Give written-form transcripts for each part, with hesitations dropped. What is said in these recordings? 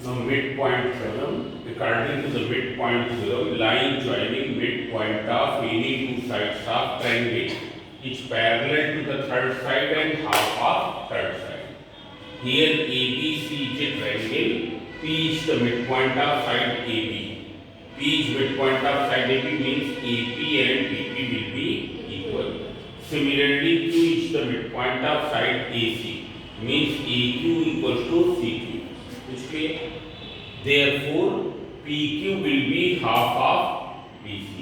Now midpoint theorem. According to the midpoint theorem, line joining midpoint of any two sides of triangle is parallel to the third side and half of third side. Here ABC is a triangle. P is the midpoint of side AB. P is midpoint of side AB means AP and BP will be equal. Similarly, Q is the midpoint of side AC means AQ equals to CQ. Okay. Therefore, PQ will be half of BC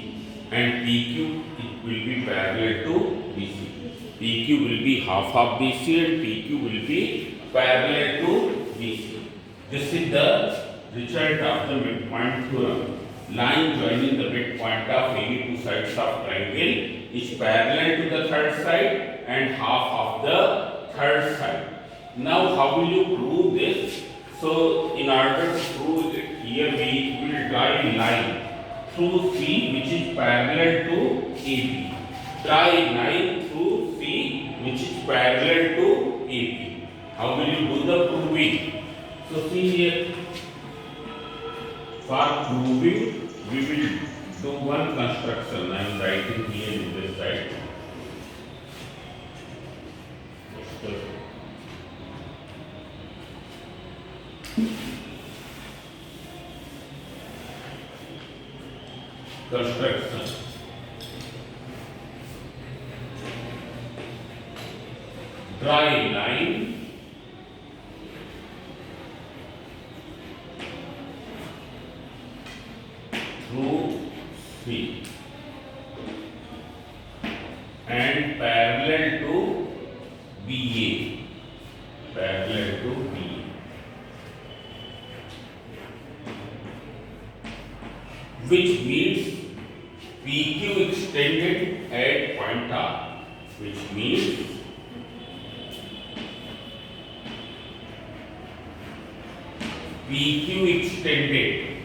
and PQ will be parallel to BC. PQ will be half of BC and PQ will be parallel to BC. This is the result of the midpoint theorem. Line joining the midpoint of any two sides of triangle is parallel to the third side and half of the third side. Now, how will you prove this? So, in order to prove it, here we will draw a line through C which is parallel to AB. Draw a line through C which is parallel to AB. How will you do the proving? So, see here, for proving, we will do one construction. I am writing here in this side. Construction. Draw a line through C and parallel to BA. Parallel to BA. Which means PQ extended at point R, which means PQ extended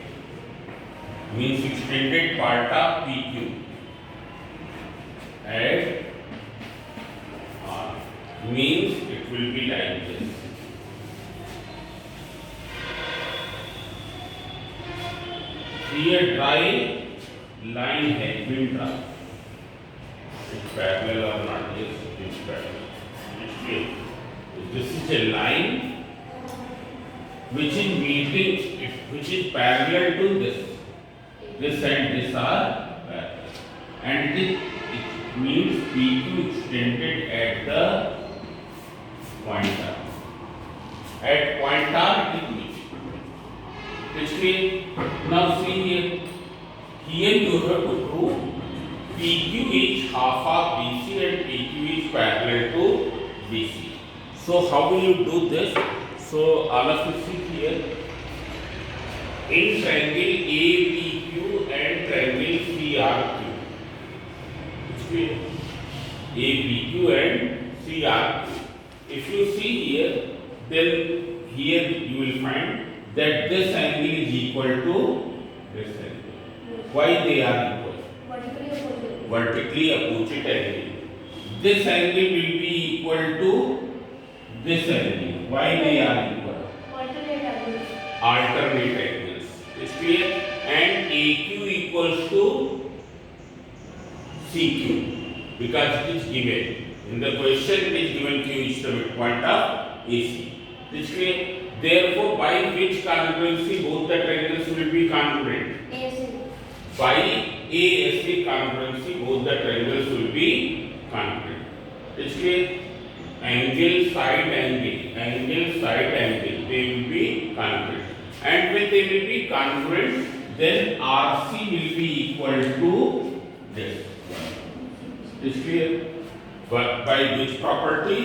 means extended part of PQ at R means it will be like this. Here dry line has been drawn. It's parallel or not? Yes, it is parallel. This is a line which is meeting, which is parallel to this. This and this are parallel. And it means PQ extended at the point R. At point R it is meeting. Now see here, you have to prove PQ is half of BC and PQ is parallel to BC. So how will you do this? So all of you see here, in triangle ABQ and triangle CRQ. ABQ and CRQ. If you see here, then here you will find that this angle is equal to this angle. Why they are equal? Vertically opposite angle. This angle will be equal to this angle. Why they are equal? Alternate angles. It's clear? And AQ equals to CQ because it is given. In the question it is given Q is the midpoint of AC. It's clear? Therefore, by which congruency both the triangles will be congruent? By ASA congruency both the triangles will be congruent. It's clear? Angle, side angle, side angle, they will be congruent. And when they will be congruent, then RC will be equal to this. It's clear? But by which property?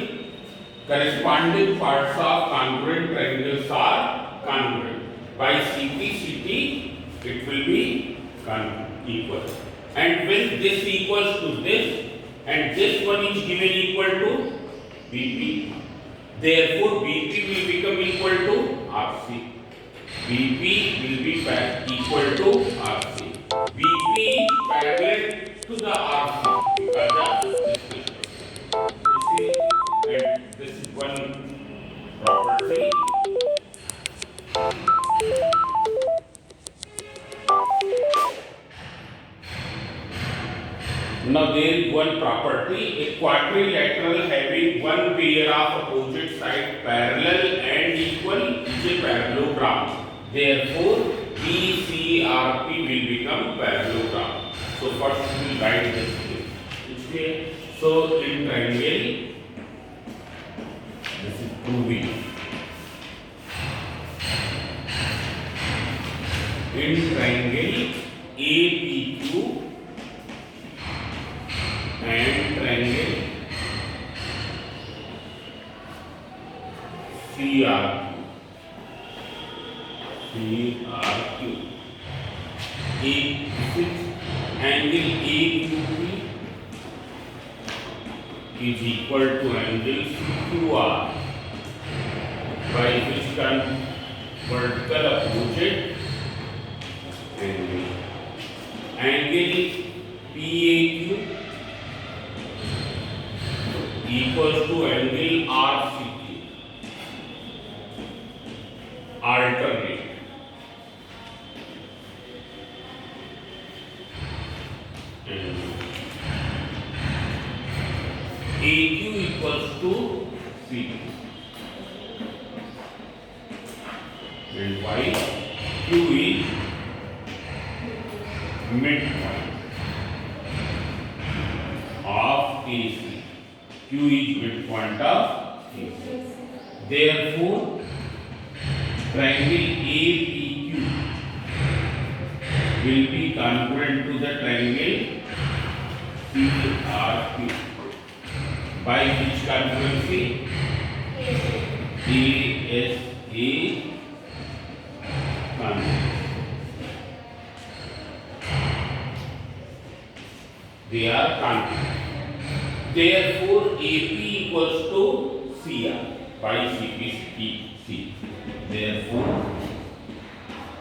Corresponding parts of congruent triangles are congruent. By CT, it will be equal. And when this equals to this, and this one is given equal to BP, therefore BP will become equal to RC. BP will be equal to RC. BP is parallel to the RC because of this distance. And this is one property. one property, a quadrilateral having one pair of opposite side parallel and equal is a parallelogram. Therefore, BCRP will become parallelogram. So first we will write this here. Okay. So in triangle, this is 2B. In triangle APQ and triangle CRQ. Angle AQP is equal to angle CQR by which vertical opposite angle. Angle PAQ equals to angle RCQ, alternate. AQ equals to CQ and Y Q is midpoint of AC. Q is midpoint of AC. Therefore, triangle APQ will be congruent to the triangle CRQ. By which congruency? ASA congruency. They are congruent. Therefore, AP equals to CR by CPC. Therefore,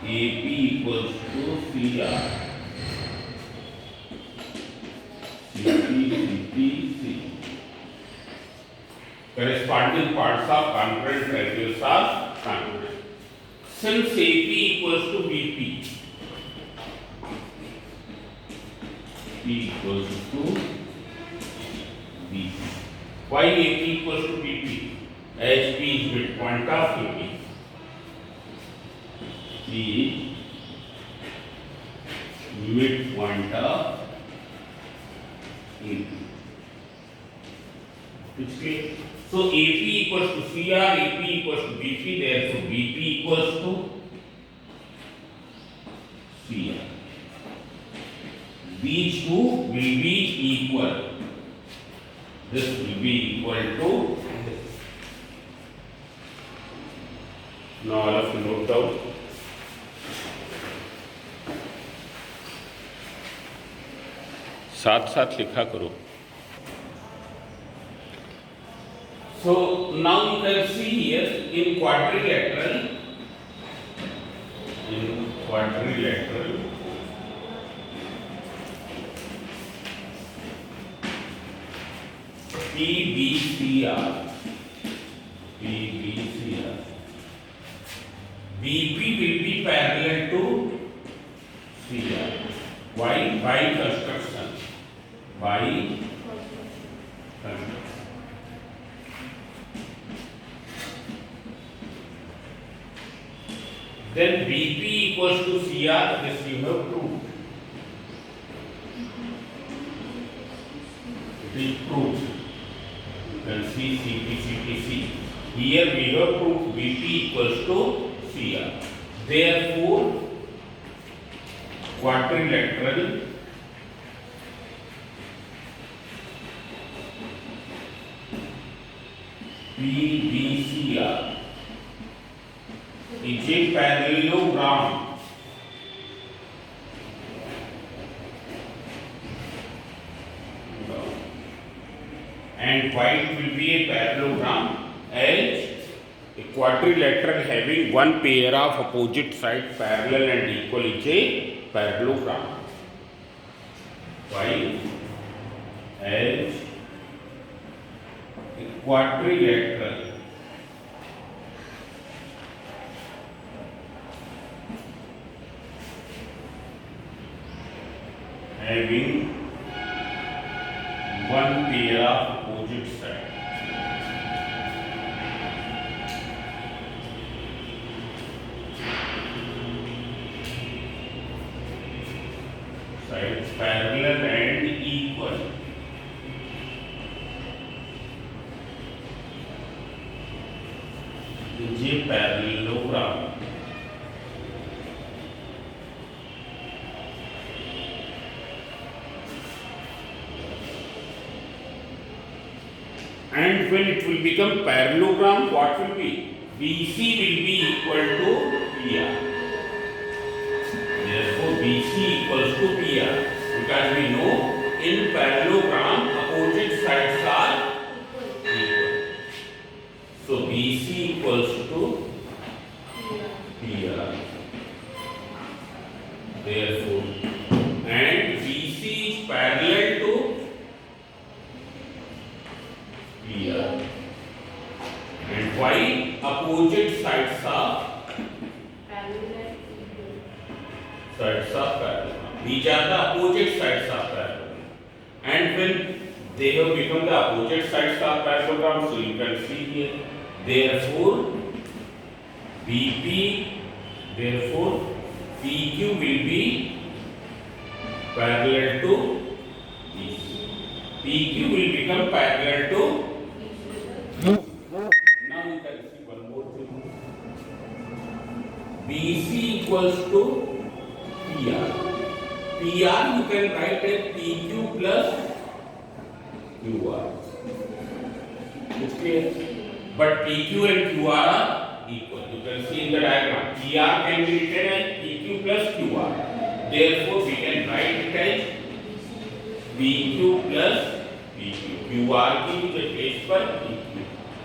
AP equals to CR. CPC. Corresponding parts of congruent triangles are congruent. Since AP equals to BP, P equals to BP. Why AP equals to BP? As P is midpoint of AP. P is midpoint of AP. Which case? So AP equals to CR, AP equals to BP, therefore BP equals to CR. These two will be equal. This will be equal to this. Now all of you note down. साथ साथ लिखा करो. So now you can see here in quadrilateral PBCR BP will be parallel to CR. Why? By construction. Then BP equals to CR, this you have proved. It is proved. You can see CPC. Here we have proved BP equals to CR. Therefore, quadrilateral PBCR is a parallelogram. And why it will be a parallelogram? As a quadrilateral having one pair of opposite sides parallel and equal is a parallelogram. Why? As a quadrilateral having one pair of opposite side. Sides parallel and equal. ये parallelogram. And when it will become parallelogram, what will be? BC will be equal to PR. Therefore, BC equals to PR. Because we know in parallelogram, opposite sides are equal. So, BC equals to PR. Therefore, and BC is parallel to PR. And why opposite sides are parallel? These are the opposite sides of parallelogram. And when they have become the opposite sides of parallelogram, so you can see here. Therefore, PQ will be parallel to BC. PQ will become parallel to. Now you can see one more thing. BC equals to PR. PR you can write as PQ plus QR. It's clear? But PQ and QR are equal. You can see in the diagram. PR can be written as PQ plus QR. Therefore, we can write it as PQ plus PQ. QR is the place for PQ.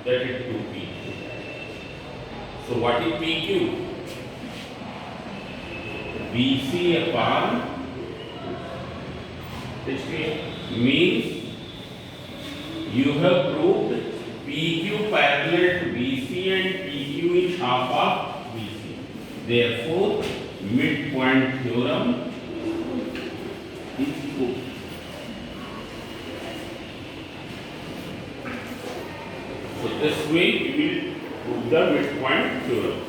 That is 2PQ. So, what is PQ? BC upon this means you have proved PQ parallel to BC and PQ is half of BC. Therefore, midpoint theorem is true. So this way we will prove the midpoint theorem.